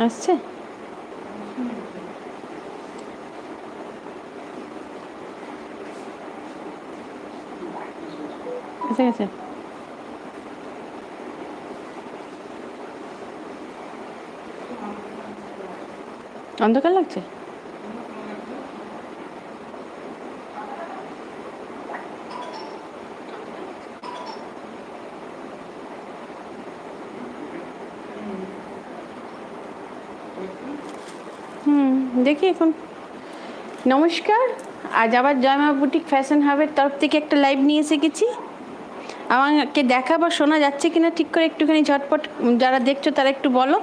আসছে? এসে গেছে? অন্ধকার লাগছে? দেখি এখন। নমস্কার, আজ আবার জয়মা বুটিক ফ্যাশন হাবের তরফ থেকে একটা লাইভ নিয়ে এসে গেছি। আমাকে দেখা বা শোনা যাচ্ছে কিনা ঠিক করে একটুখানি ঝটপট যারা দেখছো তারা একটু বলো।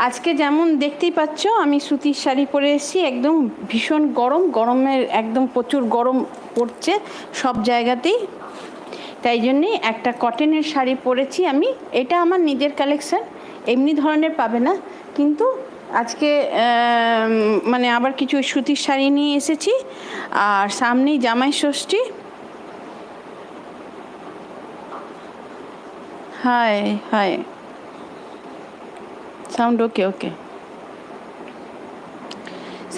আজকে যেমন দেখতেই পাচ্ছ আমি সুতির শাড়ি পরে এসেছি, একদম ভীষণ গরম, গরমের একদম প্রচুর গরম পড়ছে সব জায়গাতেই, তাই জন্যে একটা কটনের শাড়ি পরেছি আমি। এটা আমার নিজের কালেকশান, এমনি ধরনের পাবে না, কিন্তু আজকে মানে আবার কিছু সুতির শাড়ি নিয়ে এসেছি। আর সামনেই জামাই ষষ্ঠী। হাই হাই, সাউন্ড ওকে ওকে।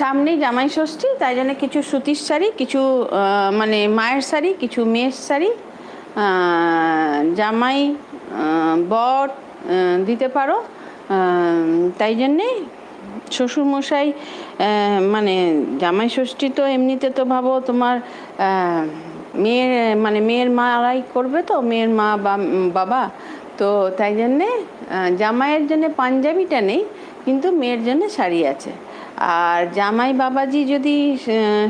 সামনেই জামাই ষষ্ঠী, তাই জন্য কিছু সুতির শাড়ি, কিছু মানে মায়ের শাড়ি, কিছু মেয়ের শাড়ি, জামাই বর দিতে পারো। তাই জন্যে শ্বশুরমশাই মানে জামাই ষষ্ঠী তো এমনিতে তো ভাবো তোমার মেয়ের মানে মেয়ের মারাই করবে, তো মেয়ের মা বা বাবা, তো তাই জন্যে জামাইয়ের জন্যে পাঞ্জাবিটা নেই, কিন্তু মেয়ের জন্য শাড়ি আছে। আর জামাই বাবাজি যদি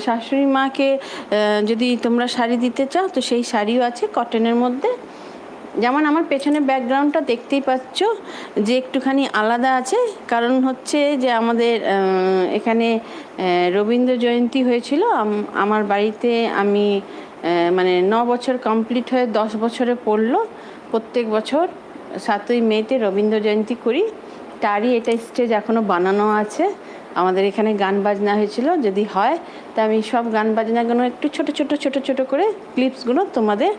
শাশুড়ি মাকে যদি তোমরা শাড়ি দিতে চাও তো সেই শাড়িও আছে কটনের মধ্যে। যেমন আমার পেছনে ব্যাকগ্রাউন্ডটা দেখতেই পাচ্ছ যে একটুখানি আলাদা আছে, কারণ হচ্ছে যে আমাদের এখানে রবীন্দ্র জয়ন্তী হয়েছিল। আমার বাড়িতে আমি মানে 9 বছর কমপ্লিট হয়ে 10 বছরে পড়লো। প্রত্যেক বছর 7ই মেতে রবীন্দ্র জয়ন্তী করি, তারই এটা স্টেজ এখনও বানানো আছে। আমাদের এখানে গান বাজনা হয়েছিল, যদি হয় তা আমি সব গান বাজনাগুলো একটু ছোট ছোট ছোট ছোট করে ক্লিপসগুলো তোমাদের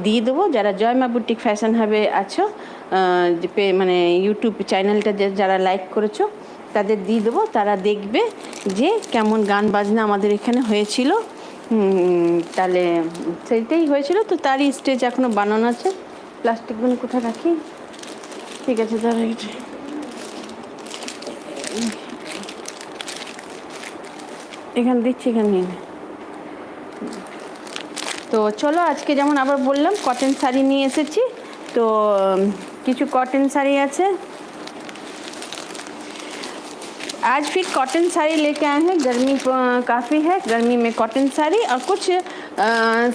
দিয়ে দেবো। যারা জয়মা বুটিক ফ্যাশন হাবে আছো মানে ইউটিউব চ্যানেলটা যারা লাইক করেছো তাদের দিয়ে দেবো, তারা দেখবে যে কেমন গান বাজনা আমাদের এখানে হয়েছিল। তাহলে সেইটাই হয়েছিল, তো তারই স্টেজ এখনও বানানো আছে। প্লাস্টিকগুলো কোথায় রাখি? ঠিক আছে, তাহলে এখানে দিচ্ছি, এখানে নিয়ে। তো চলো, আজকে যেমন আবার বললাম কটন শাড়ি নিয়ে এসেছি, তো কিছু কটন শাড়ি আছে। आज फिर कॉटन साड़ी लेके आए हैं। गर्मी काफ़ी है, गर्मी में कॉटन साड़ी और कुछ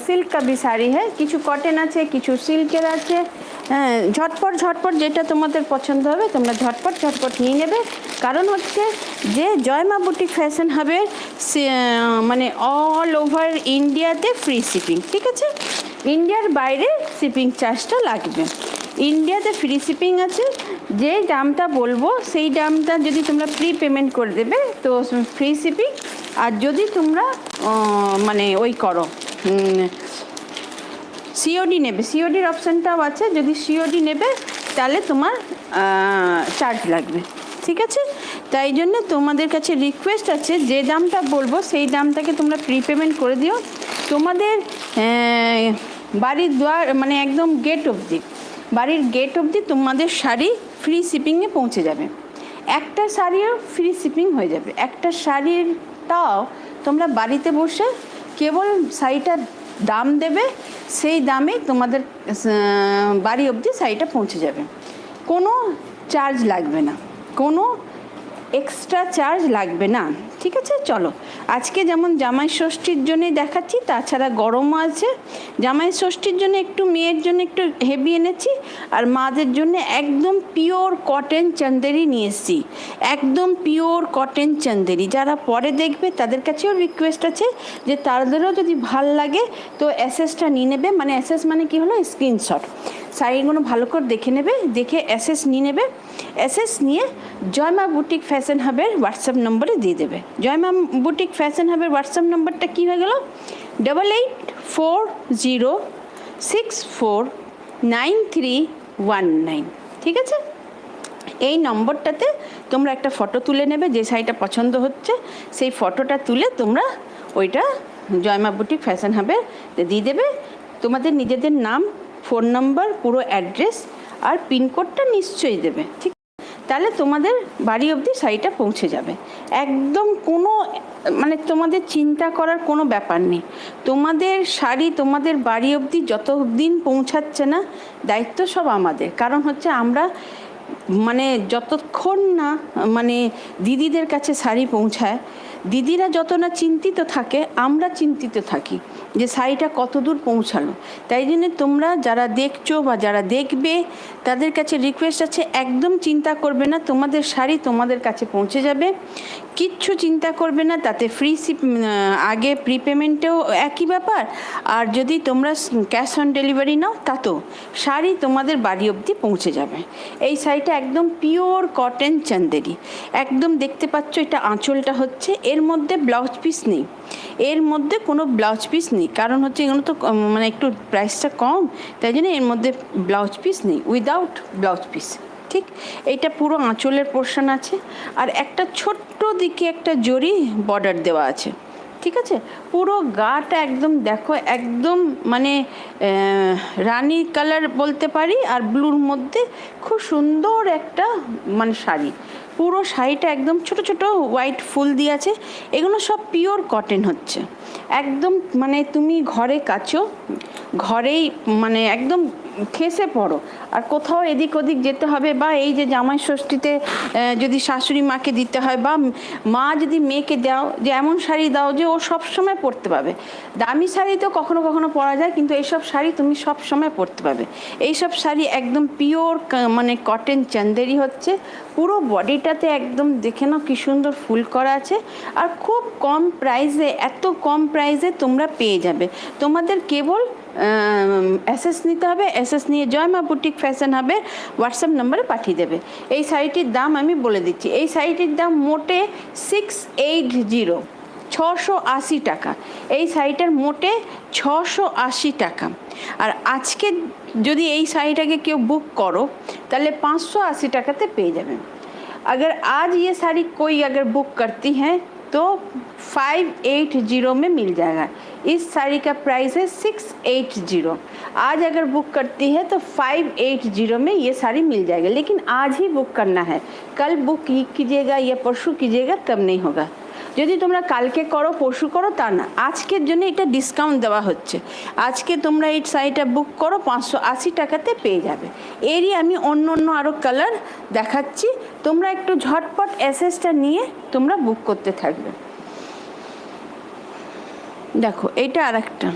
सिल्क का भी साड़ी है। किछु कॉटन আছে, কিছু সিল্কের আছে। ঝটপট ঝটপট যেটা তোমাদের পছন্দ হবে তোমরা ঝটপট ঝটপট নিয়ে নেবে। কারণ হচ্ছে যে জয়মা বুটিক ফ্যাশন হবে মানে অল ওভার ইন্ডিয়াতে ফ্রি শিপিং, ঠিক আছে? ইন্ডিয়ার বাইরে শিপিং চার্জটা লাগবে। ইন্ডিয়াতে ফ্রি শিপিং আছে। যে দামটা বলবো সেই দামটা যদি তোমরা প্রি পেমেন্ট করে দেবে তো ফ্রি শিপিং। আর যদি তোমরা মানে ওই করো সিওডি নেবে, সিওডির অপশানটাও আছে, যদি সিওডি নেবে তাহলে তোমার চার্জ লাগবে, ঠিক আছে? তাই জন্য তোমাদের কাছে রিকোয়েস্ট আছে, যে দামটা বলবো সেই দামটাকে তোমরা প্রি পেমেন্ট করে দিও। তোমাদের বাড়ির দুয়ার মানে একদম গেট অবধি, বাড়ির গেট অবধি তোমাদের শাড়ি ফ্রি শিপিংয়ে পৌঁছে যাবে। একটা শাড়িও ফ্রি শিপিং হয়ে যাবে। একটা শাড়িরটাও তোমরা বাড়িতে বসে কেবল শাড়িটার দাম দেবে, সেই দামে তোমাদের বাড়ি অবধি শাড়িটা পৌঁছে যাবে। কোনো চার্জ লাগবে না, কোনো এক্সট্রা চার্জ লাগবে না, ঠিক আছে? চলো, আজকে যেমন জামাই ষষ্ঠীর জন্যে দেখাচ্ছি, তাছাড়া গরমও আছে। জামাই ষষ্ঠীর জন্য একটু, মেয়ের জন্য একটু হেভি এনেছি, আর মাদের জন্য একদম পিওর কটন চান্দেরি নিয়ে এসেছি। একদম পিওর কটন চান্দেরি। যারা পরে দেখবে তাদের কাছেও রিকোয়েস্ট আছে যে তাদেরও যদি ভাল লাগে তো অ্যাসেসটা নিয়ে নেবে। মানে অ্যাসেস মানে কি হলো, স্ক্রিনশট। শাড়িগুলো ভালো করে দেখে নেবে, দেখে অ্যাসেস নিয়ে নেবে। অ্যাসেস নিয়ে জয়মা বুটিক ফ্যাশন হাবের হোয়াটসঅ্যাপ নম্বরে দিয়ে দেবে। জয়মা বুটিক ফ্যাশন হাবের হোয়াটসঅ্যাপ নম্বরটা কী হয়ে গেল? 40649319। ঠিক আছে, এই নম্বরটাতে তোমরা একটা ফটো তুলে নেবে, যে শাড়িটা পছন্দ হচ্ছে সেই ফটোটা তুলে তোমরা ওইটা জয়মা বুটিক ফ্যাশন হাবে দিয়ে দেবে। তোমাদের নিজেদের নাম, ফোন নাম্বার, পুরো অ্যাড্রেস আর পিনকোডটা নিশ্চয়ই দেবে। ঠিক, তাহলে তোমাদের বাড়ি অবধি শাড়িটা পৌঁছে যাবে। একদম কোনো মানে তোমাদের চিন্তা করার কোনো ব্যাপার নেই। তোমাদের শাড়ি তোমাদের বাড়ি অবধি যত দিন পৌঁছাচ্ছে না, দায়িত্ব সব আমাদের। কারণ হচ্ছে আমরা মানে যতক্ষণ না মানে দিদিদের কাছে শাড়ি পৌঁছায়, দিদিরা যত না চিন্তিত থাকে, আমরা চিন্তিত থাকি যে শাড়িটা কত দূর পৌঁছালো। তাই জন্য তোমরা যারা দেখছো বা যারা দেখবে, তাদের কাছে রিকোয়েস্ট আছে, একদম চিন্তা করবে না, তোমাদের শাড়ি তোমাদের কাছে পৌঁছে যাবে। কিচ্ছু চিন্তা করবে না, তাতে ফ্রি আগে প্রিপেমেন্টেও একই ব্যাপার, আর যদি তোমরা ক্যাশ অন ডেলিভারি নাও তাতেও শাড়ি তোমাদের বাড়ি অবধি পৌঁছে যাবে। এই শাড়িটা একদম পিওর কটন চান্দেরি, একদম দেখতে পাচ্ছ এটা আঁচলটা হচ্ছে, এর মধ্যে ব্লাউজ পিস নেই, এর মধ্যে কোনো ব্লাউজ পিস নেই। কারণ হচ্ছে এগুলো তো মানে একটু প্রাইসটা কম, তাই জন্য এর মধ্যে ব্লাউজ পিস নেই, উইদাউট ব্লাউজ পিস। ঠিক, এইটা পুরো আঁচলের পোর্শন আছে, আর একটা ছোট্ট দিকে একটা জরি বর্ডার দেওয়া আছে। ঠিক আছে, পুরো গাটা একদম দেখো, একদম মানে রানি কালার বলতে পারি, আর ব্লুর মধ্যে খুব সুন্দর একটা মানে শাড়ি। পুরো শাড়িটা একদম ছোট ছোট হোয়াইট ফুল দিয়ে আছে। এগুলো সব পিওর কটন হচ্ছে, একদম মানে তুমি ঘরে কাচো, ঘরেই মানে একদম খেসে পড়ো, আর কোথাও এদিক ওদিক যেতে হবে, বা এই যে জামাই ষষ্ঠীতে যদি শাশুড়ি মাকে দিতে হয়, বা মা যদি মেয়েকে দাও, যে এমন শাড়ি দাও যে ও সব সময় পরতে পাবে। দামি শাড়ি তো কখনো কখনো পরা যায়, কিন্তু এইসব শাড়ি তুমি সব সময় পরতে পাবে। এইসব শাড়ি একদম পিওর মানে কটন চান্দেরি হচ্ছে, পুরো বডিটাতে একদম দেখে নাও কি সুন্দর ফুল করা আছে, আর খুব কম প্রাইসে, এত কম প্রাইসে তোমরা পেয়ে যাবে। তোমাদের কেবল এসএস নিতে হবে, এসএস নিয়ে জয়মা বুটিক ফ্যাশন হাবে হোয়াটসঅ্যাপ নাম্বারে পাঠিয়ে দেবে। এই শাড়িটির দাম আমি বলে দিচ্ছি, এই শাড়িটির দাম মোটে 680, 680 টাকা। এই শাড়িটার মোটে 680 টাকা। আর আজকে যদি এই শাড়িটাকে কেউ বুক করো তাহলে 580 টাকাতে পেয়ে যাবেন। अगर आज ये साड़ी कोई अगर बुक करती हैं तो 580 में मिल जाएगा। इस साड़ी का प्राइस है 680। आज अगर बुक करती है तो 580 में ये साड़ी मिल जाएगा, लेकिन आज ही बुक करना है, कल बुक कीजिएगा या परसों कीजिएगा तब नहीं होगा। যদি তোমরা কালকে করো পরশু করো তা না, আজকের জন্য এটা ডিসকাউন্ট দেওয়া হচ্ছে। আজকে তোমরা এই শাড়িটা বুক করো, 580 টাকাতে পেয়ে যাবে। এরই আমি অন্য অন্য আরও কালার দেখাচ্ছি, তোমরা একটু ঝটপট এসএসটা নিয়ে তোমরা বুক করতে থাকবে। দেখো এটা আর একটা,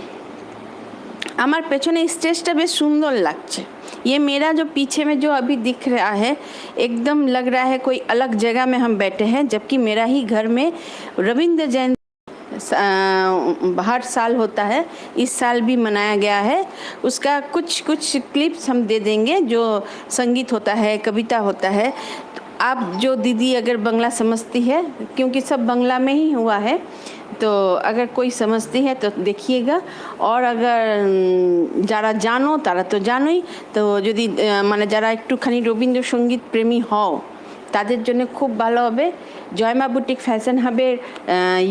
আমার পেছনে স্টেজটা বেশ সুন্দর লাগছে। ये मेरा जो पीछे में जो अभी दिख रहा है, एकदम लग रहा है कोई अलग जगह में हम बैठे हैं, जबकि मेरा ही घर में रविंद्र जयंती हर साल होता है, इस साल भी मनाया गया है। उसका कुछ कुछ क्लिप्स हम दे देंगे, जो संगीत होता है, कविता होता है। तो आप जो दीदी अगर बांग्ला समझती है, क्योंकि सब बांग्ला में ही हुआ है, तो अगर कोई समझती है तो देखिएगा। और अगर যারা জানো তারা তো জানোই, তো যদি মানে যারা একটুখানি রবীন্দ্রসঙ্গীত প্রেমী হও তাদের জন্য খুব ভালো হবে। জয়মা বুটিক ফ্যাশন হাবের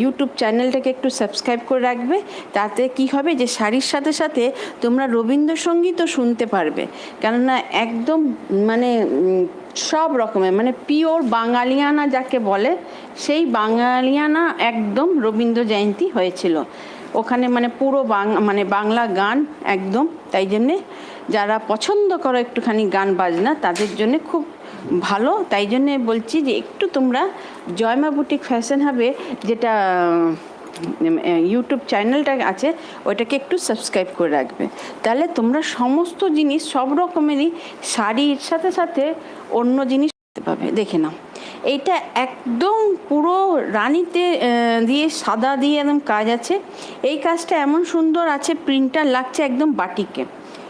ইউটিউব চ্যানেলটাকে একটু সাবস্ক্রাইব করে রাখবে, তাতে কি হবে যে শাড়ির সাথে সাথে তোমরা রবীন্দ্রসঙ্গীতও শুনতে পারবে। কেননা একদম মানে সব রকমের মানে পিওর বাঙালিয়ানা যাকে বলে, সেই বাঙালিয়ানা একদম রবীন্দ্র জয়ন্তী হয়েছিল ওখানে, মানে পুরো মানে বাংলা গান একদম। তাই জন্যে যারা পছন্দ করো একটুখানি গান বাজনা, তাদের জন্য খুব ভালো। তাই জন্যে বলছি যে একটু তোমরা জয়মা বুটিক ফ্যাশন হাবে যেটা ইউটিউব চ্যানেলটা আছে ওইটাকে একটু সাবস্ক্রাইব করে রাখবে, তাহলে তোমরা সমস্ত জিনিস সব রকমেরই শাড়ির সাথে সাথে অন্য জিনিস দেখতে পাবে। দেখে নাও, এইটা একদম পুরো রানীতে দিয়ে সাদা দিয়ে একদম কাজ আছে। এই কাজটা এমন সুন্দর আছে, প্রিন্টটা লাগছে একদম বাটিকে।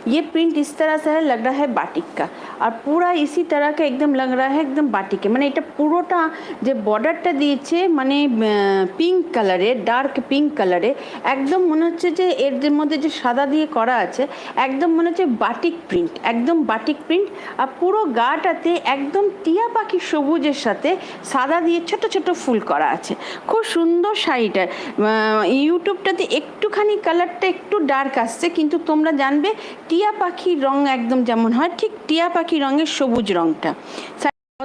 ये प्रिंट इस तरह से है, लग रहा है बाटिक का, और पूरा इसी तरह का एकदम लग रहा है एकदम बाटिके, মানে এটা পুরোটা যে বর্ডারটা দিয়েছে মানে পিঙ্ক কালারে, ডার্ক পিঙ্ক কালারে, একদম মনে হচ্ছে যে এর মধ্যে যে সাদা দিয়ে করা আছে একদম মনে হচ্ছে বাটিক প্রিন্ট, একদম বাটিক প্রিন্ট। আর পুরো গাটাতে একদম টিয়া পাখি সবুজের সাথে সাদা দিয়ে ছোট ছোট ফুল করা আছে, খুব সুন্দর শাড়িটার। ইউটিউবটাতে একটুখানি কালারটা একটু ডার্ক আসছে, কিন্তু তোমরা জানবে টিয়া পাখির রং একদম যেমন হয় ঠিক টিয়া পাখি রঙের সবুজ রংটা,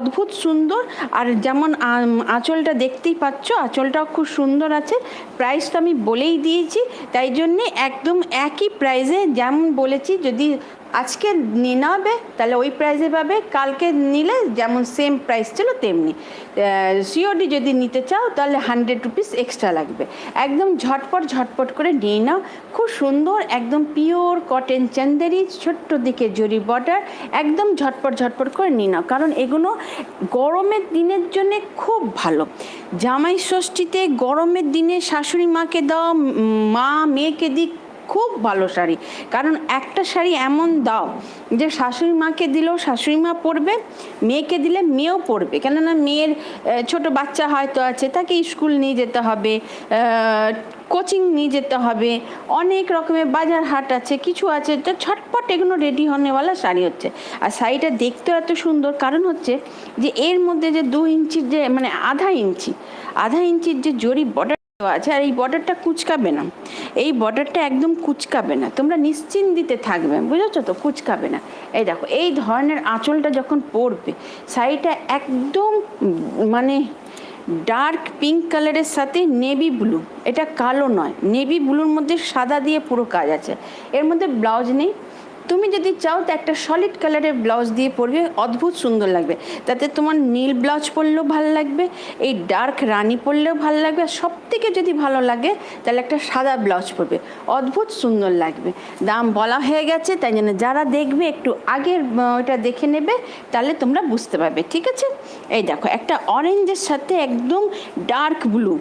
অদ্ভুত সুন্দর। আর যেমন আঁচলটা দেখতেই পাচ্ছ, আঁচলটাও খুব সুন্দর আছে। প্রাইস তো আমি বলেই দিয়েছি, তাই জন্যে একদম একই প্রাইসে যেমন বলেছি, যদি আজকে নেবে তাহলে ওই প্রাইসে পাবে, কালকে নিলে যেমন সেম প্রাইস ছিল তেমনি। সিওডি যদি নিতে চাও তাহলে 100 রুপিস এক্সট্রা লাগবে। একদম ঝটপট ঝটপট করে নিয়ে নাও, খুব সুন্দর একদম পিওর কটন চান্দেরি, ছোট্ট দিকে জরি বর্ডার, একদম ঝটপট ঝটপট করে নিয়ে নাও, কারণ এগুলো গরমের দিনের জন্য খুব ভালো। জামাই ষষ্ঠীতে গরমের দিনে শাশুড়ি মাকে দাও, মা মেয়েকে দিক, খুব ভালো শাড়ি। কারণ একটা শাড়ি এমন দাও যে শাশুড়ি মাকে দিলেও শাশুড়ি মা পরবে, মেয়েকে দিলে মেয়েও পরবে, কেননা মেয়ের ছোট বাচ্চা হয়তো আছে, তাকে স্কুল নিয়ে যেতে হবে, কোচিং নিয়ে যেতে হবে, অনেক রকমের বাজার হাট আছে, কিছু আছে, তো ছটপট এগুলো রেডি হনেওয়ালা শাড়ি হচ্ছে। আর শাড়িটা দেখতেও এত সুন্দর, কারণ হচ্ছে যে এর মধ্যে যে 2 ইঞ্চির যে মানে আধা ইঞ্চির যে জরি বর্ডার আছে, আর এই বর্ডারটা কুচকাবে না, এই বর্ডারটা একদম কুচকাবে না, তোমরা নিশ্চিন্তিতে থাকবে, বুঝেছো তো, কুচকাবে না। এই দেখো এই ধরনের আঁচলটা যখন পরবে, শাড়িটা একদম মানে ডার্ক পিঙ্ক কালারের সাথে নেভি ব্লু, এটা কালো নয়, নেভি ব্লুর মধ্যে সাদা দিয়ে পুরো কাজ আছে। এর মধ্যে ব্লাউজ নেই, তুমি যদি চাও তো একটা সলিড কালারের ব্লাউজ দিয়ে পরবে, অদ্ভুত সুন্দর লাগবে। তাতে তোমার নীল ব্লাউজ পরলেও ভালো লাগবে, এই ডার্ক রানি পরলেও ভালো লাগবে, আর সবথেকে যদি ভালো লাগে তাহলে একটা সাদা ব্লাউজ পরবে, অদ্ভুত সুন্দর লাগবে। দাম বলা হয়ে গেছে, তাই জন্য যারা দেখবে একটু আগের ওইটা দেখে নেবে, তাহলে তোমরা বুঝতে পারবে, ঠিক আছে। এই দেখো একটা অরেঞ্জের সাথে একদম ডার্ক ব্লু,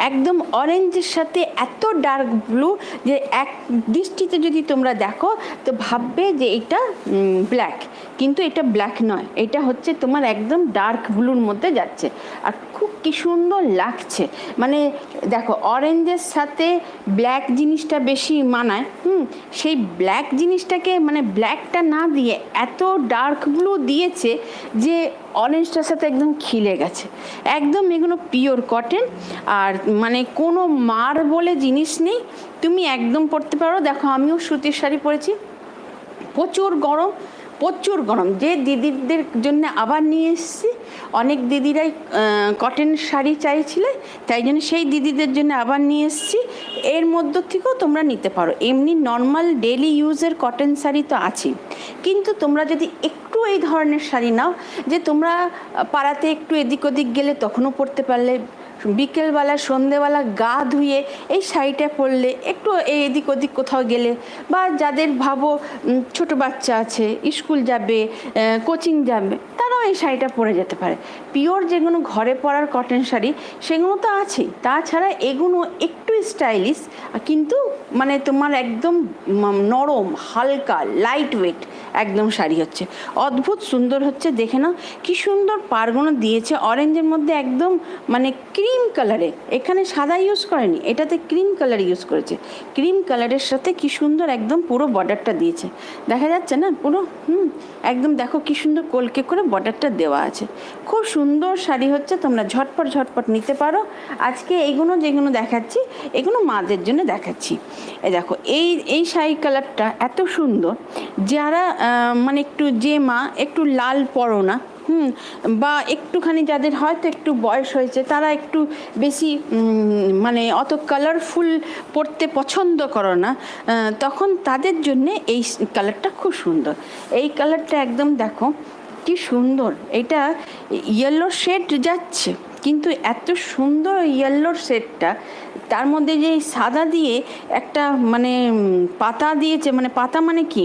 একদম অরেঞ্জের সাথে এত ডার্ক ব্লু যে এক দৃষ্টিতে যদি তোমরা দেখো তো ভাববে যে এটা ব্ল্যাক, কিন্তু এটা ব্ল্যাক নয়, এটা হচ্ছে তোমার একদম ডার্ক ব্লুর মধ্যে যাচ্ছে, আর খুব কি সুন্দর লাগছে। মানে দেখো অরেঞ্জের সাথে ব্ল্যাক জিনিসটা বেশি মানায়, সেই ব্ল্যাক জিনিসটাকে মানে ব্ল্যাকটা না দিয়ে এত ডার্ক ব্লু দিয়েছে যে অরেঞ্জটার সাথে একদম খিলে গেছে। একদম এগুলো পিওর কটন, আর মানে কোনো মার বলে জিনিস নেই, তুমি একদম পরতে পারো। দেখো আমিও সুতির শাড়ি পরেছি, প্রচুর গরম, যে দিদিদের জন্য আবার নিয়ে এসেছি, অনেক দিদিরাই কটন শাড়ি চাইছিলে, তাই জন্য সেই দিদিদের জন্য আবার নিয়ে এসেছি। এর মধ্য থেকেও তোমরা নিতে পারো, এমনি নর্মাল ডেলি ইউজের কটন শাড়ি তো আছেই, কিন্তু তোমরা যদি একটু এই ধরনের শাড়ি নাও, যে তোমরা পাড়াতে একটু এদিক ওদিক গেলে তখনও পরতে পারলে, বিকেলবেলা সন্ধেবেলা গা ধুয়ে এই শাড়িটা পরলে, একটু এদিক ওদিক কোথাও গেলে, বা যাদের ভাবো ছোট বাচ্চা আছে, স্কুল যাবে, কোচিং যাবে, তারাও এই শাড়িটা পরে যেতে পারে। পিওর যেগুলো ঘরে পরার কটন শাড়ি সেগুলো তো আছেই, তাছাড়া এগুলো একটু স্টাইলিশ, কিন্তু মানে তোমার একদম নরম, হালকা, লাইট ওয়েট একদম শাড়ি হচ্ছে, অদ্ভুত সুন্দর হচ্ছে। দেখে নাও কি সুন্দর পাড়গুলো দিয়েছে, অরেঞ্জের মধ্যে একদম মানে ক্রিম কালারে, এখানে সাদা ইউজ করেনি, এটাতে ক্রিম কালার ইউজ করেছে, ক্রিম কালারের সাথে কি সুন্দর একদম পুরো বর্ডারটা দিয়েছে, দেখা যাচ্ছে না পুরো, একদম দেখো কি সুন্দর কলকে করে বর্ডারটা দেওয়া আছে, খুব সুন্দর শাড়ি হচ্ছে। তোমরা ঝটপট নিতে পারো। আজকে এইগুলো যেগুলো দেখাচ্ছি এগুলো মাদের জন্য দেখাচ্ছি। এই দেখো এই শাড়ি কালারটা এত সুন্দর, যারা মানে একটু যে মা একটু লাল পরো না, বা একটুখানি যাদের হয়তো একটু বয়স হয়েছে, তারা একটু বেশি মানে অত কালারফুল পরতে পছন্দ করো না, তখন তাদের জন্যে এই কালারটা খুব সুন্দর। এই কালারটা একদম দেখো কি সুন্দর, এটা ইয়েলো শেড যাচ্ছে, কিন্তু এত সুন্দর ইয়েলোর সেটটা, তার মধ্যে যে সাদা দিয়ে একটা মানে পাতা দিয়েছে, মানে পাতা মানে কি,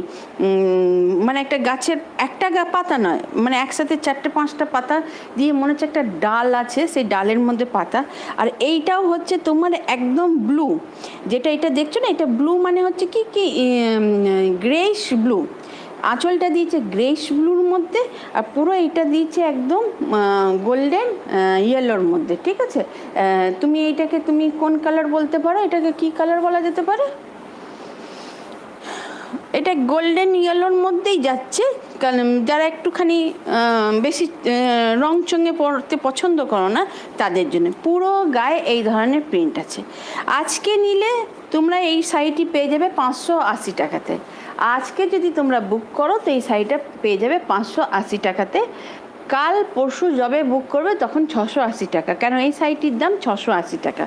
মানে একটা গাছের একটা পাতা নয়, মানে একসাথে 4-5টা পাতা দিয়ে মনে হচ্ছে একটা ডাল আছে, সেই ডালের মধ্যে পাতা। আর এইটাও হচ্ছে তোমার একদম ব্লু, যেটা এটা দেখছো না, এটা ব্লু মানে হচ্ছে কি কি গ্রেইশ ব্লু। আঁচলটা দিয়েছে গ্রেইশ ব্লুর মধ্যে, আর পুরো এইটা দিয়েছে একদম গোল্ডেন ইয়েলোর মধ্যে। ঠিক আছে, তুমি এইটাকে তুমি কোন কালার বলতে পারো, এটাকে কি কালার বলা যেতে পারে? এটা গোল্ডেন ইয়েলোর মধ্যেই যাচ্ছে। যারা একটুখানি বেশি রংচঙে পরতে পছন্দ করো না, তাদের জন্য পুরো গায়ে এই ধরনের প্রিন্ট আছে। আজকে নিলে তোমরা এই শাড়িটি পেয়ে যাবে 580 টাকাতে। আজকে যদি তোমরা বুক করো তো এই শাড়িটা পেয়ে যাবে 580 টাকাতে। কাল পরশু যবে বুক করবে তখন 680 টাকা, কেন এই শাড়িটির দাম 680 টাকা।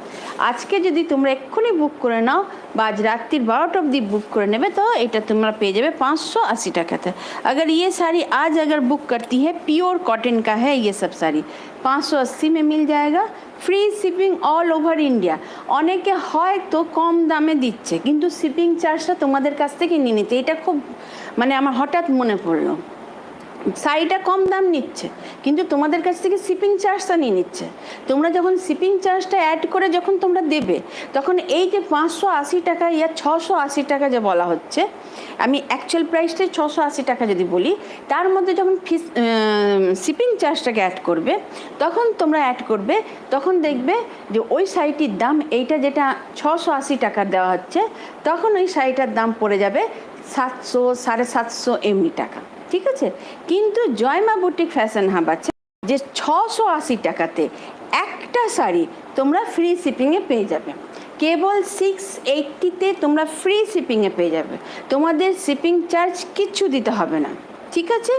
আজকে যদি তোমরা এক্ষুনি বুক করে নাও বা আজ রাত্রির 12টা অবধি বুক করে নেবে তো এটা তোমরা পেয়ে যাবে 580 টাকাতে। अगर ये साड़ी आज अगर बुक करती है, प्योर कॉटन का है ये सब साड़ी, 580 में मिल जाएगा। Free shipping all over India. অনেকে হয়তো কম দামে দিচ্ছে, কিন্তু শিপিং চার্জটা তোমাদের কাছ থেকে নিয়ে নিতে, এটা খুব মানে আমার হঠাৎ মনে পড়লো। শাড়িটা কম দাম নিচ্ছে, কিন্তু তোমাদের কাছ থেকে শিপিং চার্জটা নিয়ে নিচ্ছে। তোমরা যখন শিপিং চার্জটা অ্যাড করে যখন তোমরা দেবে, তখন এই যে 580 টাকা ইয়া 680 টাকা যে বলা হচ্ছে, আমি অ্যাকচুয়াল প্রাইসটাই 680 টাকা যদি বলি, তার মধ্যে যখন শিপিং চার্জটাকে অ্যাড করবে, তখন তোমরা অ্যাড করবে, তখন দেখবে যে ওই শাড়িটির দাম এইটা যেটা 680 টাকা দেওয়া হচ্ছে, তখন ওই শাড়িটার দাম পড়ে যাবে 700, 750 এমনি টাকা। ঠিক আছে, কিন্তু জয়মা বুটিক ফ্যাশন হাব আছে যে 680 টাকাতে একটা শাড়ি তোমরা ফ্রি শিপিংয়ে পেয়ে যাবে। কেবল 680-তে তোমরা ফ্রি শিপিংয়ে পেয়ে যাবে, তোমাদের শিপিং চার্জ কিচ্ছু দিতে হবে না। ঠিক আছে,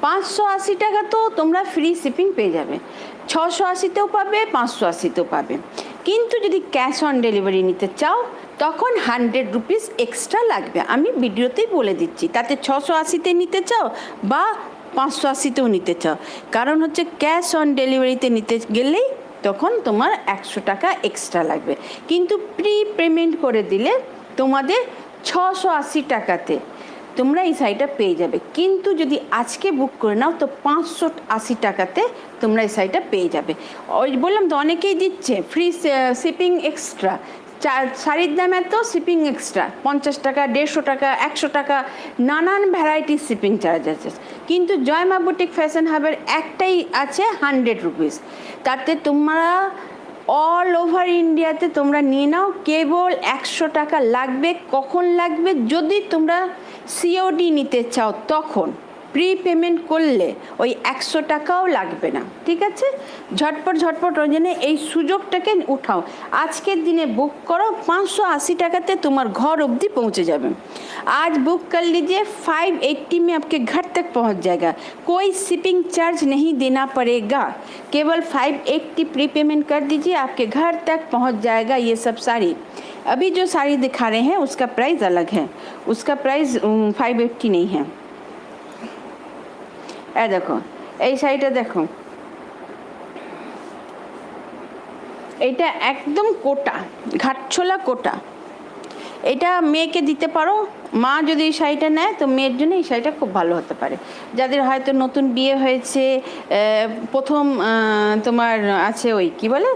580 টাকা তো তোমরা ফ্রি শিপিং পেয়ে যাবে, 680-তেও পাবে, 580-তেও পাবে। কিন্তু যদি ক্যাশ অন ডেলিভারি নিতে চাও তখন 100 রুপিস এক্সট্রা লাগবে। আমি ভিডিওতেই বলে দিচ্ছি, তাতে 680-তে নিতে চাও বা 580-তেও নিতে চাও, কারণ হচ্ছে ক্যাশ অন ডেলিভারিতে নিতে গেলেই তখন তোমার 100 টাকা এক্সট্রা লাগবে। কিন্তু প্রি পেমেন্ট করে দিলে তোমাদের 680 টাকাতে তোমরা এই শাড়িটা পেয়ে যাবে। কিন্তু যদি আজকে বুক করে নাও তো 580 টাকাতে তোমরা এই শাড়িটা পেয়ে যাবে। ওই বললাম তো অনেকেই দিচ্ছে ফ্রি শিপিং এক্সট্রা, শাড়ির দাম এত, শিপিং এক্সট্রা 50 টাকা, 150 টাকা, 100 টাকা, নানান ভ্যারাইটির শিপিং চার্জ আছে। কিন্তু জয়মা বুটিক ফ্যাশন হাবের একটাই আছে 100 রুপিস, তাতে তোমরা অল ওভার ইন্ডিয়াতে তোমরা নিয়ে নাও। কেবল 100 টাকা লাগবে। কখন লাগবে? যদি তোমরা সিওডি নিতে চাও তখন, প্রি পেমেন্ট করলে ওই 100 টাকাও লাগবে না। ঠিক আছে, ঝটপট ঝটপট ওই জন্য এই সুযোগটাকে উঠাও। আজকের দিনে বুক করো, 580 টাকাতে তোমার ঘর অবধি পৌঁছে যাবে। आज बुक कर लीजिए, 580 में आपके घर तक पहुंच जाएगा, कोई शिपिंग चार्ज नहीं देना पड़ेगा। केवल 580 प्री पेमेंट कर दीजिए, आपके घर तक पहुंच जाएगा ये सब साड़ी। अभी जो साड़ी दिखा रहे हैं उसका प्राइस अलग है, उसका प्राइस 580 नहीं है। দেখো এই শাড়িটা, দেখো এইটা একদম কোটা, ঘাটছোলা কোটা। এটা মেয়েকে দিতে পারো, মা যদি এই শাড়িটা নেয় তো মেয়ের জন্য এই শাড়িটা খুব ভালো হতে পারে। যাদের হয়তো নতুন বিয়ে হয়েছে, প্রথম তোমার আছে ওই কি বলে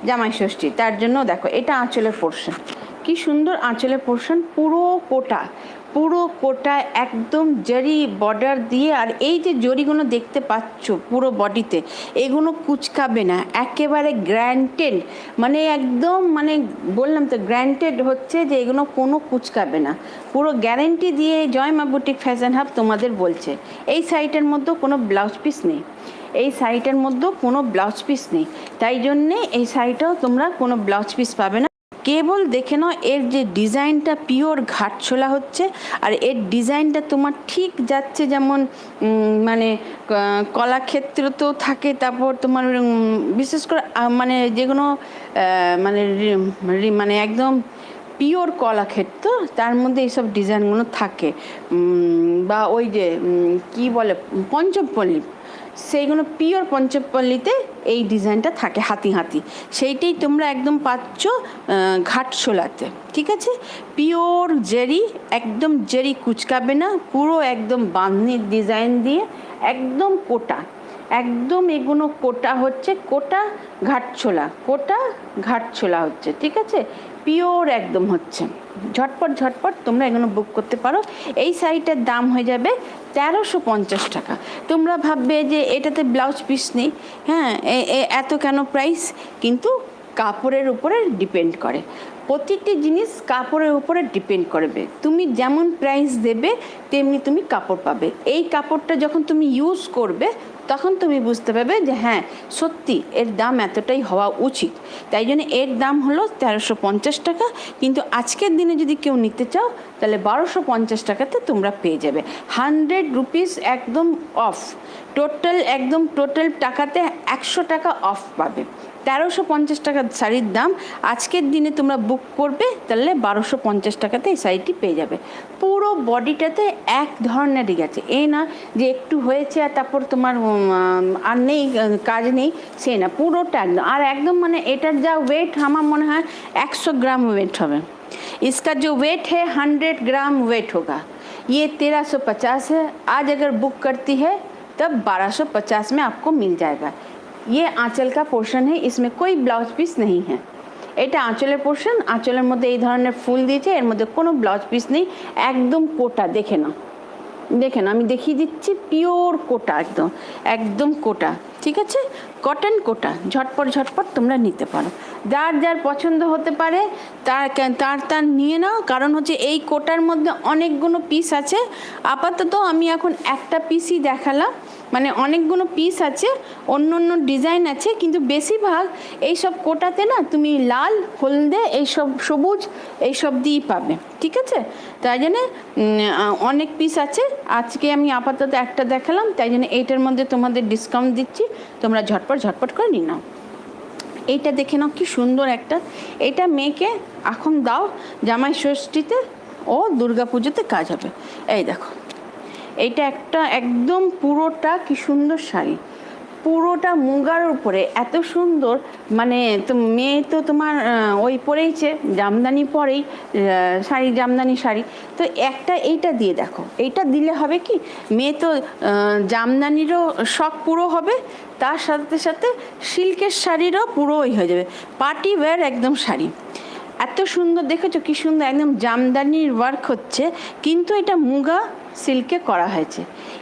জামাই ষষ্ঠী, তার জন্য দেখো এটা আঁচলের পোর্শন, কি সুন্দর আঁচলের পোর্শন, পুরো কোটা, পুরো কোটায় একদম জরি বর্ডার দিয়ে। আর এই যে জরিগুলো দেখতে পাচ্ছ পুরো বডিতে, এগুলো কুচকাবে না, একেবারে গ্র্যান্টেড, মানে একদম মানে বললাম তো গ্র্যান্টেড হচ্ছে যে এগুলো কোনো কুচকাবে না, পুরো গ্যারেন্টি দিয়ে জয়মা বুটিক ফ্যাশন হাব তোমাদের বলছে। এই শাড়িটার মধ্যেও কোনো ব্লাউজ পিস নেই, এই শাড়িটার মধ্যেও কোনো ব্লাউজ পিস নেই, তাই জন্যে এই শাড়িটাও তোমরা কোনো ব্লাউজ পিস পাবে না। কেবল দেখে নাও এর যে ডিজাইনটা পিওর ঘাটছোলা হচ্ছে, আর এর ডিজাইনটা তোমার ঠিক যাচ্ছে যেমন মানে কলাক্ষেত্র তো থাকে, তারপর তোমার বিশেষ করে মানে যেগুলো মানে মানে একদম পিওর কলাক্ষেত্র, তার মধ্যে এইসব ডিজাইনগুলো থাকে। বা ওই যে কি বলে পঞ্চপল্লী, সেইগুলো পিওর পঞ্চপল্লীতে এই ডিজাইনটা থাকে হাতি হাতি, সেইটাই তোমরা একদম পাচ্ছ ঘাটশোলাতে। ঠিক আছে, পিওর জেরি, একদম জেরি কুচকাবে না, পুরো একদম বাঁধনির ডিজাইন দিয়ে একদম কোটা, একদম এগুলো কোটা হচ্ছে, কোটা ঘাটছোলা, কোটা ঘাটছোলা হচ্ছে। ঠিক আছে, পিওর একদম হচ্ছে। ঝটপট ঝটপট তোমরা এগুলো বুক করতে পারো। এই শাড়িটার দাম হয়ে যাবে 1350 টাকা। তোমরা ভাববে যে এটাতে ব্লাউজ পিস নেই, হ্যাঁ এত কেন প্রাইস? কিন্তু কাপড়ের উপরে ডিপেন্ড করে, প্রতিটি জিনিস কাপড়ের উপরে ডিপেন্ড করবে। তুমি যেমন প্রাইস দেবে তেমনি তুমি কাপড় পাবে। এই কাপড়টা যখন তুমি ইউজ করবে তখন তুমি বুঝতে পারবে যে হ্যাঁ সত্যি এর দাম এতটাই হওয়া উচিত। তাই জন্য এর দাম হলো 1350 টাকা। কিন্তু আজকের দিনে যদি কেউ নিতে চাও তাহলে 1250 টাকাতে তোমরা পেয়ে যাবে। 100 রুপিস একদম অফ, টোটাল একদম টোটাল টাকাতে 100 টাকা অফ পাবে। 1350 টাকার শাড়ির দাম, আজকের দিনে তোমরা বুক করবে তাহলে 1250 টাকাতে এই শাড়িটি পেয়ে যাবে। পুরো বডিটাতে এক ধরনেরই গেছে, এই না যে একটু হয়েছে আর তারপর তোমার আর নেই কাজ নেই, সে না, পুরোটা একদম। আর একদম মানে এটার যা ওয়েট আমার মনে হয় 100 গ্রাম ওয়েট হবে। इसका जो वेट है 100 ग्राम वेट होगा। ये 1350 है। आज अगर बुक करती है तब 1250 में आपको मिल जाएगा। ये आंचल का पोर्शन है, इसमें कोई ब्लाउज पीस नहीं है। এটা আঁচলের পোর্শন, আঁচলের মধ্যে এই ধরনের ফুল দিয়েছে, এর মধ্যে কোনো ব্লাউজ পিস নেই, একদম কোটা। দেখে নাও, দেখে নাও, আমি দেখিয়ে দিচ্ছি, পিওর কোটা, একদম একদম কোটা। ঠিক আছে, কটন কোটা। ঝটপট ঝটপট তোমরা নিতে পারো, যার যার পছন্দ হতে পারে তার নিয়ে নাও। কারণ হচ্ছে এই কোটার মধ্যে অনেকগুলো পিস আছে। আপাতত আমি এখন একটা পিসই দেখালাম, মানে অনেকগুলো পিস আছে, অন্য অন্য ডিজাইন আছে, কিন্তু বেশিরভাগ এইসব কোটাতে না তুমি লাল, হলদে, এইসব সবুজ, এইসব দিয়েই পাবে। ঠিক আছে, তাই জন্য অনেক পিস আছে। আজকে আমি আপাতত একটা দেখালাম, তাই জন্য এইটার মধ্যে তোমাদের ডিসকাউন্ট দিচ্ছি, তোমরা ঝটপট ঝটপট করে নিয়ে নাও। এইটা দেখে নাও কি সুন্দর একটা, এটা মেয়েকে এখন দাও জামাই ষষ্ঠীতে ও দুর্গা পুজোতে কাজ হবে। এই দেখো, এইটা একটা একদম পুরোটা কি সুন্দর শাড়ি, পুরোটা মুগার উপরে এত সুন্দর। মানে তো মেয়ে তো তোমার ওই পরেইছে, জামদানি পরেই শাড়ি, জামদানি শাড়ি। তো একটা এইটা দিয়ে দেখো, এইটা দিলে হবে কি, মেয়ে তো জামদানিরও শখ পুরো হবে, তার সাথে সাথে সিল্কের শাড়িরও পুরো হয়ে যাবে, পার্টি ওয়্যার একদম শাড়ি। এত সুন্দর দেখেছো কি সুন্দর, একদম জামদানির ওয়ার্ক হচ্ছে, কিন্তু এটা মুগা सिल्क करा है।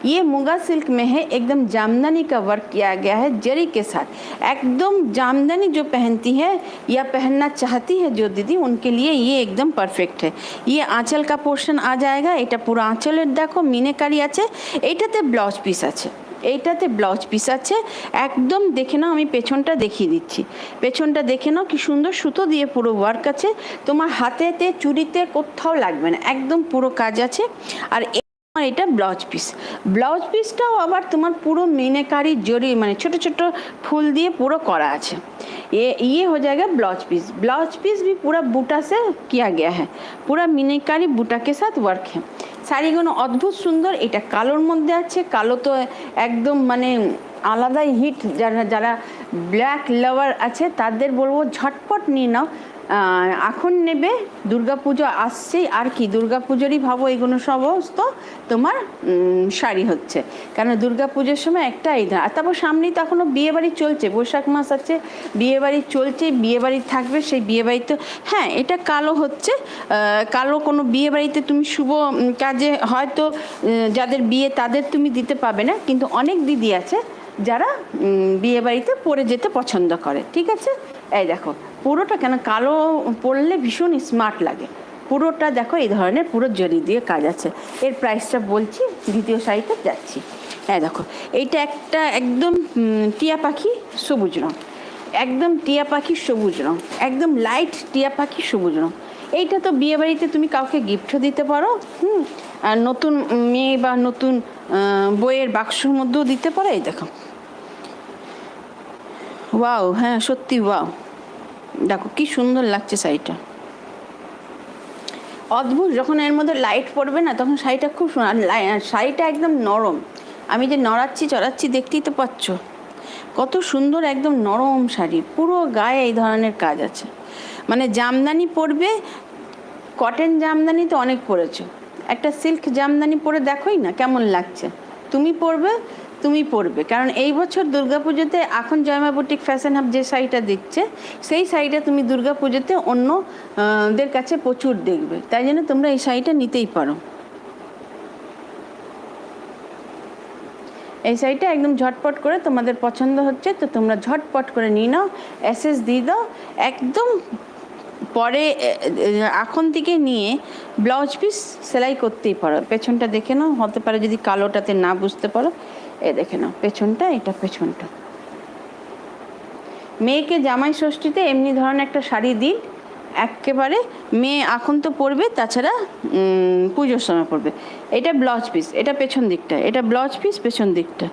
ये मुगा सिल्क में है, एकदम जामदानी का वर्क किया गया है जरी के साथ। एकदम जामदानी जो पहनती है या पहनना चाहती है जो दीदी, उनके लिए ये एकदम परफेक्ट है। ये आंचल का पोर्शन आ जाएगा, এটা পুরো আঁচলের দেখো মিনেকারি আছে, এইটাতে ব্লাউজ পিস আছে, এইটাতে ব্লাউজ পিস আছে। একদম দেখে নাও, আমি পেছনটা দেখিয়ে দিচ্ছি, পেছনটা দেখে নাও কি সুন্দর, সুতো দিয়ে পুরো ওয়ার্ক আছে, তোমার হাতেতে চুড়িতে কোথাও লাগবে না, একদম পুরো কাজ আছে। আর এটা ব্লাউজ পিস, ব্লাউজ পিসটাও আবার তোমার পুরো মিনেকারি জরি, মানে ছোট ছোট ফুল দিয়ে পুরো করা আছে। ये हो जाएगा ब्लाउज पीस। ब्लाउज पीस भी पूरा बूटा से किया गया है, पूरा মিনেকারি বুটা के साथ वर्क है। শাড়িগুলো অদ্ভুত সুন্দর। এটা কালোর মধ্যে আছে, কালো তো একদম মানে আলাদাই হিট। যারা যারা ব্ল্যাক লাভার আছে তাদের বলবো ঝটপট নিয়ে নাও, এখন নেবে, দুর্গাপুজো আসছেই, আর কি দুর্গাপুজোরই ভাবো এগুলো সমস্ত তোমার শাড়ি হচ্ছে, কারণ দুর্গাপুজোর সময় একটা এই আর তারপর সামনেই তো এখনও বিয়েবাড়ি চলছে, বৈশাখ মাস আছে, বিয়েবাড়ি চলছে, বিয়েবাড়ি থাকবে, সেই বিয়েবাড়িতে হ্যাঁ এটা কালো হচ্ছে। কালো কোনো বিয়েবাড়িতে তুমি শুভ কাজে হয়তো যাদের বিয়ে তাদের তুমি দিতে পাবে না, কিন্তু অনেক দিদি আছে যারা বিয়েবাড়িতে পরে যেতে পছন্দ করে। ঠিক আছে, এই দেখো পুরোটা, কেন কালো পরলে ভীষণ স্মার্ট লাগে, পুরোটা দেখো এই ধরনের পুরো জরি দিয়ে কাজ আছে। এর প্রাইসটা বলছি, দ্বিতীয় শাড়িতে যাচ্ছি। হ্যাঁ দেখো, এইটা একটা একদম টিয়া পাখি সবুজ রঙ, একদম টিয়া পাখি সবুজ রঙ, একদম লাইট টিয়া পাখি সবুজ রঙ। এইটা তো বিয়েবাড়িতে তুমি কাউকে গিফটও দিতে পারো, আর নতুন মেয়ে বা নতুন বইয়ের বাক্সর মধ্যেও দিতে পারো। এই দেখো, ওয়াও, হ্যাঁ সত্যি ওয়াও, দেখো কি সুন্দর লাগছে শাড়িটা, অদ্ভুত। যখন এর মধ্যে লাইট পড়বে না তখন শাড়িটা খুব সুন্দর, শাড়িটা একদম নরম, আমি যে নড়াচ্ছি চড়াচ্ছি দেখতেই তো পাচ্ছ, কত সুন্দর একদম নরম শাড়ি, পুরো গায়ে এই ধরনের কাজ আছে। মানে জামদানি পরবে, কটন জামদানি তো অনেক পরেছো, একটা সিল্ক জামদানি পরে দেখোই না কেমন লাগছে। তুমি পরবে কারণ এই বছর দুর্গাপুজোতে এখন জয়মা বুটিক ফ্যাশন হাব যে শাড়িটা দিচ্ছে সেই শাড়িটা তুমি দুর্গাপুজোতে অন্যদের কাছে প্রচুর দেখবে, তাই জন্য তোমরা এই শাড়িটা নিতেই পারো। এই শাড়িটা একদম ঝটপট করে তোমাদের পছন্দ হচ্ছে তো তোমরা ঝটপট করে নিয়ে নাও, এসএস দিয়ে দাও একদম। পরে এখন থেকে নিয়ে ব্লাউজ পিস সেলাই করতেই পারো। পেছনটা দেখে নাও, হতে পারে যদি কালোটাতে না বুঝতে পারো, দেখে নাও পেছনটা, এটা পেছনটা। মেয়েকে জামাই ষষ্ঠীতে এমনি ধরনের একটা শাড়ি দিন, একেবারে মেয়ে এখন তো পরবে, তাছাড়া পুজোর সময় পরবে। এটা ব্লাউজ পিস, এটা পেছন দিকটা, এটা ব্লাউজ পিস পেছন দিকটা,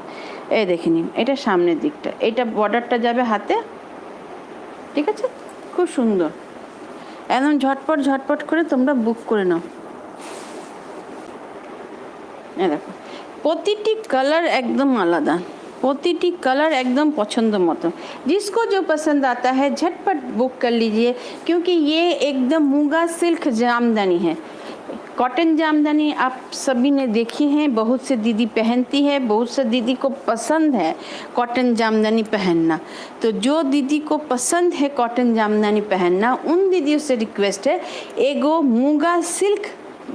দেখে নিন। এটা সামনের দিকটা, এটা বর্ডারটা যাবে হাতে, ঠিক আছে? খুব সুন্দর, একদম ঝটপট করে তোমরা বুক করে নাও। দেখো প্রতিটি কালার একদম আলাদা, প্রতিটি कलर एकदम पसंद मत। जिसको जो पसंद आता है झटपट बुक कर लीजिए, क्योंकि ये एकदम मूंगा सिल्क जामदानी है। कॉटन जामदानी आप सभी ने देखी हैं, बहुत से दीदी पहनती है, बहुत से दीदी को पसंद है कॉटन जामदानी पहनना। तो जो दीदी को पसंद है कॉटन जामदानी पहनना, उन दीदियों से रिक्वेस्ट है एगो मूंगा सिल्क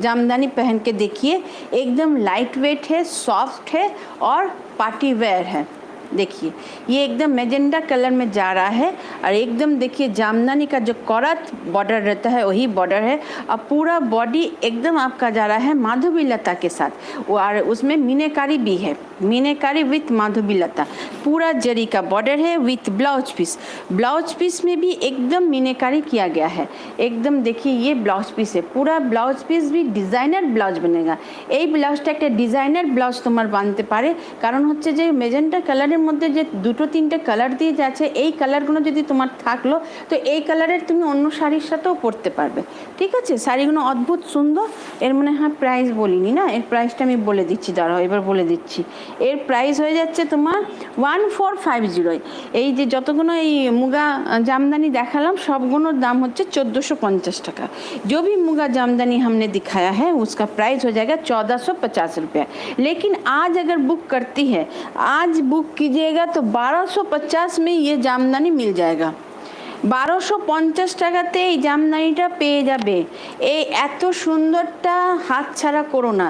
जामदानी पहन के देखिए, एकदम लाइट वेट है, सॉफ्ट है और पार्टी वेयर है। देखिए ये एकदम मैजेंडा कलर में जा रहा है और एकदम देखिए जामदानी का जो कॉरत बॉर्डर रहता है वही बॉर्डर है और पूरा बॉडी एकदम आपका जा रहा है माधवी लता के साथ, और उसमें मीनाकारी भी है, मीनाकारी विथ माधवी लता। पूरा जरी का बॉर्डर है विथ ब्लाउज पीस में भी एकदम मीनाकारी किया गया है। एकदम देखिए ये ब्लाउज पीस है, पूरा ब्लाउज पीस भी डिजाइनर ब्लाउज बनेगा। এই ব্লাউজটা একটা ডিজাইনার ব্লাউজ তোমার বানতে পারে, কারণ হচ্ছে যে মেজেন্টা কালারের মধ্যে যে দুটো তিনটে কালার দিয়ে যাচ্ছে, এই কালারগুলো যদি তোমার থাকলো তো এই কালারের তুমি অন্য শাড়ির সাথেও পরতে পারবে, ঠিক আছে? শাড়িগুলো অদ্ভুত সুন্দর। এর মানে হ্যাঁ প্রাইস বলিনি না, এর প্রাইসটা আমি বলে দিচ্ছি, দাঁড়াও এবার বলে দিচ্ছি। এর প্রাইস হয়ে যাচ্ছে তোমার 1450। এই যে যতগুলো এই মুগা জামদানি দেখালাম সবগুলোর দাম হচ্ছে 1450 টাকা। जो भी मुगा जामदानी हमने दिखाया है उसका प्राइस हो जाएगा 1450 रुपया। लेकिन आज अगर बुक करती है, आज बुक कीजिएगा तो 1250 में ये जामदानी मिल जाएगा। 1250 টাকাতে এই জামদানিটা পেয়ে যাবে। এই এত সুন্দরটা হাতছাড়া করো না।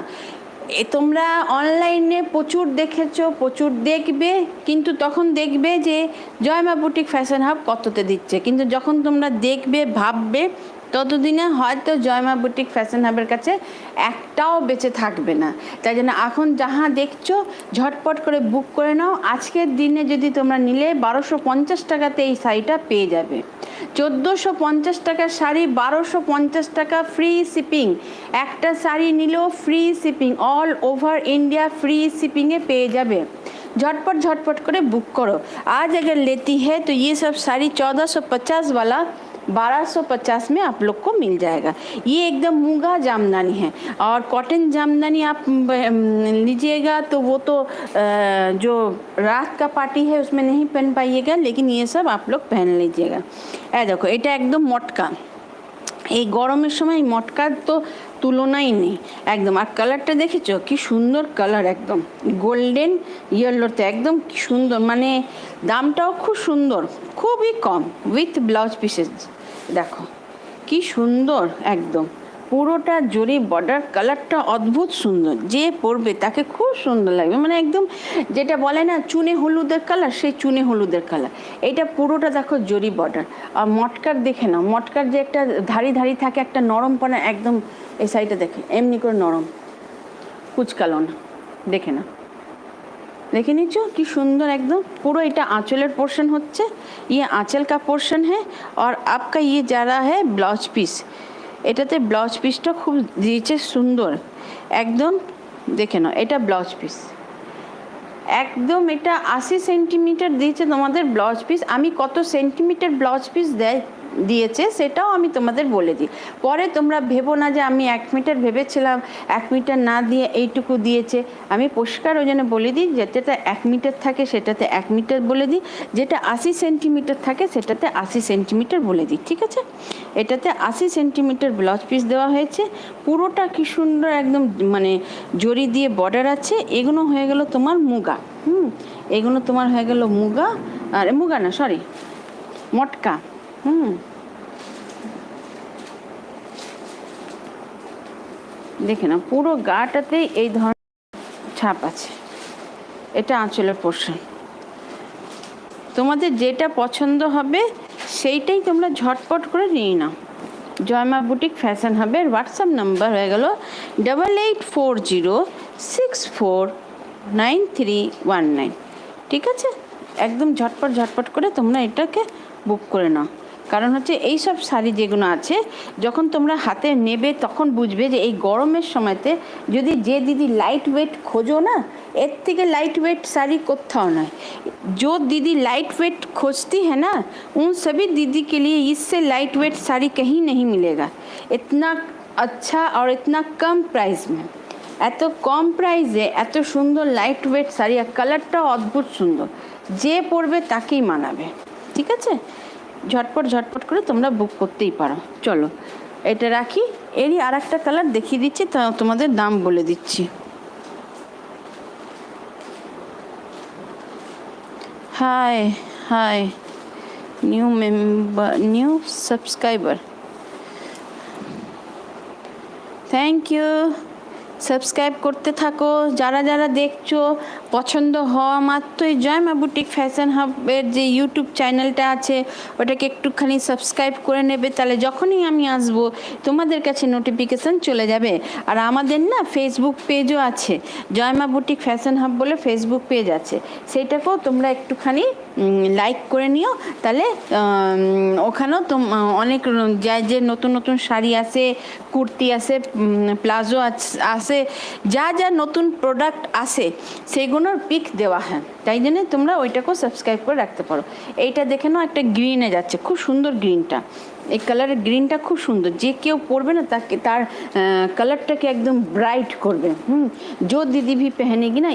তোমরা অনলাইনে প্রচুর দেখেছো, প্রচুর দেখবে, কিন্তু তখন দেখবে যে জয়মা বুটিক ফ্যাশন হাব কততে দিচ্ছে, কিন্তু যখন তোমরা দেখবে ভাববে ততদিনে হয়তো জয়মা বুটিক ফ্যাশন হাবের কাছে একটাও বেঁচে থাকবে না। তাই জন্য এখন যাহা দেখছো ঝটপট করে বুক করে নাও। আজকের দিনে যদি তোমরা নিলে 1250 টাকাতে এই শাড়িটা পেয়ে যাবে। 1450 টাকার শাড়ি 1250 টাকা ফ্রি শিপিং। একটা শাড়ি নিলেও free shipping, all over India free শিপিংয়ে পেয়ে যাবে। झटपट করে बुक करो। आज अगर लेती है तो ये सब साड़ी 1450 वाला 1250 में आप लोग को मिल जाएगा। ये एकदम मूंगा जामदानी है, और कॉटन जामदानी आप लीजिएगा तो वो तो जो रात का पार्टी है उसमें नहीं पहन पाइएगा, लेकिन ये सब आप लोग पहन लीजिएगा। देखो এটা একদম মটকা, এই গরমের সময় মটকার তো তুলনাই নেই একদম। আর কালারটা দেখেছো কি সুন্দর কালার, একদম গোল্ডেন ইয়েলোতে একদম কি সুন্দর, মানে দামটাও খুব সুন্দর, খুবই কম, উইথ ব্লাউজ পিসেস। দেখো কি সুন্দর, একদম পুরোটা জরি বর্ডার, কালারটা অদ্ভুত সুন্দর, যে পরবে তাকে খুব সুন্দর লাগবে, মানে একদম যেটা বলে না চুনে হলুদের কালার, সেই চুনে হলুদের কালার। এটা পুরোটা দেখো জরি বর্ডার। আর মটকার দেখে নাও, মটকার যে একটা ধারি ধারি থাকে, একটা নরমপনা একদম, এই সাইডটা দেখে এমনি করে নরম, কুচকালো না, দেখে না, দেখে নিচ্ছ কি সুন্দর একদম। পুরো এটা आंचल पोर्शन হচ্ছে, ये आंचल का पोर्शन है, और आपका ये जा रहा है ब्लाउज पीस। এটাতে ব্লাউজ পিসটা খুব দিয়েছে সুন্দর একদম, দেখে নাও এটা ব্লাউজ পিস একদম, এটা 80 সেন্টিমিটার দিয়েছে তোমাদের ব্লাউজ পিস। আমি কত সেন্টিমিটার ব্লাউজ পিস দেয় দিয়েছে সেটাও আমি তোমাদের বলে দিই। পরে তোমরা ভেবো না যে আমি 1 মিটার ভেবেছিলাম, 1 মিটার না দিয়ে এইটুকু দিয়েছে। আমি পরিষ্কার ওই জন্য বলে দিই, যেটাতে 1 মিটার থাকে সেটাতে 1 মিটার বলে দিই, যেটা 80 সেন্টিমিটার থাকে সেটাতে 80 সেন্টিমিটার বলে দিই, ঠিক আছে? এটাতে 80 সেন্টিমিটার ব্লাউজ পিস দেওয়া হয়েছে, পুরোটা কি সুন্দর একদম মানে জরি দিয়ে বর্ডার আছে। এগুলো হয়ে গেল তোমার মুগা, এগুলো তোমার হয়ে গেল মুগা, আর মুগা না সরি মটকা। দেখে না পুরো গাটাতেই এই ধরনের ছাপ আছে। এটা আঁচলের পোর্শন। তোমাদের যেটা পছন্দ হবে সেইটাই তোমরা ঝটপট করে নিয়ে নাও। জয়মা বুটিক ফ্যাশন হাবের হোয়াটসঅ্যাপ নাম্বার হয়ে গেল 8840649319, ঠিক আছে? একদম ঝটপট ঝটপট করে তোমরা এটাকে বুক করে নাও। কারণ হচ্ছে এই সব শাড়ি যেগুলো আছে যখন তোমরা হাতে নেবে তখন বুঝবে যে এই গরমের সময়তে যদি যে দিদি লাইট ওয়েট খোঁজো না, এর থেকে লাइट वेट साड़ी कोत्थाओ ना। जो दीदी लाइट वेट खोजती है ना, उन सभी दीदी के लिए इससे लाइट वेट साड़ी कहीं नहीं मिलेगा। इतना अच्छा और इतना कम प्राइस में, এত কম প্রাইসে এত সুন্দর লাইট ওয়েট শাড়ি, আর কালারটাও অদ্ভুত সুন্দর, যে পরবে তাকেই মানাবে, ঠিক আছে? ঝটপট ঝটপট করে তোমরা বুক করতেই পারো। চলো এটা রাখি, এরই আর একটা কালার দেখিয়ে দিচ্ছি, তা তোমাদের দাম বলে দিচ্ছি। Hi hi new member, new subscriber, thank you. Subscribe করতে থাকো, যারা যারা দেখছো পছন্দ হওয়া মাত্রই জয়মা বুটিক ফ্যাশন হাবের যে ইউটিউব চ্যানেলটা আছে ওটাকে একটুখানি সাবস্ক্রাইব করে নেবে, তাহলে যখনই আমি আসব তোমাদের কাছে নোটিফিকেশান চলে যাবে। আর আমাদের না ফেসবুক পেজও আছে, জয়মা বুটিক ফ্যাশন হাব বলে ফেসবুক পেজ আছে, সেইটাকেও তোমরা একটুখানি লাইক করে নিও, তাহলে ওখানেও অনেক যে নতুন নতুন শাড়ি আসে, কুর্তি আসে, প্লাজো আসে, যা যা নতুন প্রোডাক্ট আসে সেগুলোর পিক দেওয়া হয়, তাই জন্য তোমরা ওইটাকেও সাবস্ক্রাইব করে রাখতে পারো। এইটা দেখে নাও একটা গ্রিনে যাচ্ছে, খুব সুন্দর গ্রিনটা, এই কালারের গ্রিনটা খুব সুন্দর, যে কেউ পরবে না তাকে তার कलरটাকে एकदम ब्राइट করবে। जो दीदी भी पहनेगी ना,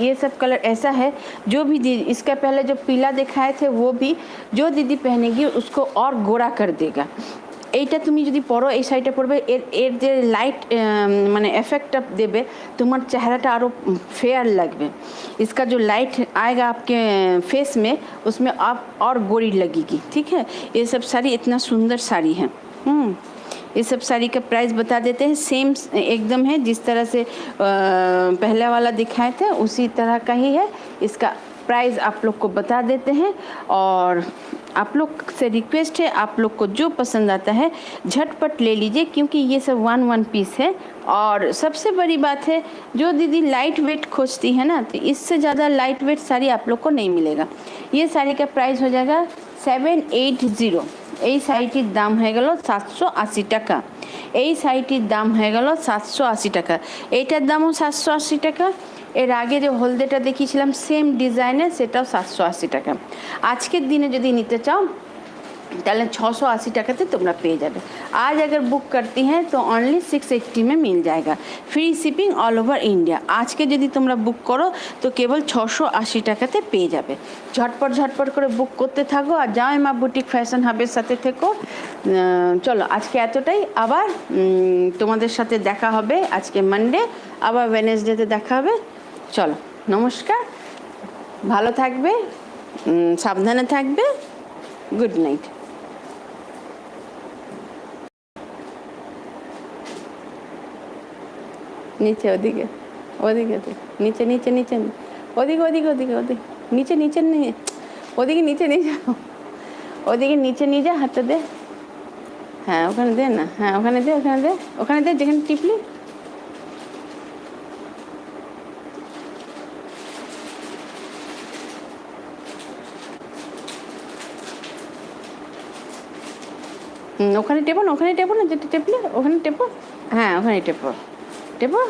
ये सब कलर ऐसा है, जो भी दीदी इसका पहले जो पीला दिखाए थे वो भी जो दीदी पहनेगी उसको और गोरा कर देगा। এইটা তুমি যদি পরো, এই শাড়িটা পরবে, এর যে লাইট মানে এফেক্টটা দেবে তোমার চেহারাটা আরও फेयर लगবে। इसका जो लाइट आएगा आपके फेस में उसमें आप और गोरी लगेगी, ठीक है? ये सब साड़ी इतना सुंदर साड़ी है। ये सब साड़ी का प्राइस बता देते हैं, सेम एकदम है जिस तरह से पहले वाला दिखाए थे उसी तरह का ही है। इसका प्राइस आप लोग को बता देते हैं, और आप लोग से रिक्वेस्ट है, आप लोग को जो पसंद आता है झटपट ले लीजिए, क्योंकि ये सब वन पीस है। और सबसे बड़ी बात है, जो दीदी लाइट वेट खोजती है ना, तो इससे ज़्यादा लाइट वेट साड़ी आप लोग को नहीं मिलेगा। ये साड़ी का प्राइस हो जाएगा 780। এই শাড়িটির দাম হয়ে গেল 780 টাকা। এই শাড়িটির দাম হয়ে গেল 780 টাকা। এইটার দামও 780 টাকা। এর আগে যে হলদেটা দেখিয়েছিলাম সেম ডিজাইনের, সেটাও 780 টাকা। আজকের দিনে যদি নিতে চাও তাহলে 680 টাকাতে তোমরা পেয়ে যাবে। आज अगर बुक करती हैं तो ओनली 680 में मिल जाएगा, free shipping all over India. আজকে যদি তোমরা বুক করো তো কেবল 680 টাকাতে পেয়ে যাবে। ঝটপট ঝটপট করে বুক করতে থাকো, আর জয়মা বুটিক ফ্যাশন হাবের সাথে থেকো। চলো আজকে এতটাই, আবার তোমাদের সাথে দেখা হবে আজকে মানডে, আবার ওয়েডনেসডেতে দেখা হবে। চলো নমস্কার, ভালো থাকবে, সাবধানে থাকবে, গুড নাইট। নিচে ওদিকে ওদিকে নিচে নিচে নিচে ওদিকে ওদিকে ওদিকে ওদিকে নিচে নিচে নিয়ে ওদিকে নিচে নিয়ে যাও, ওদিকে নিচে নিয়ে যা, হাতটা দে, হ্যাঁ ওখানে দে না, হ্যাঁ ওখানে দে, ওখানে দে, ওখানে দে যেখানে টিপলি। ওখানে টেপো না, ওখানে টেপো না, যেটা টেপলে ওখানে টেপো, হ্যাঁ ওখানে টেপো টেপো।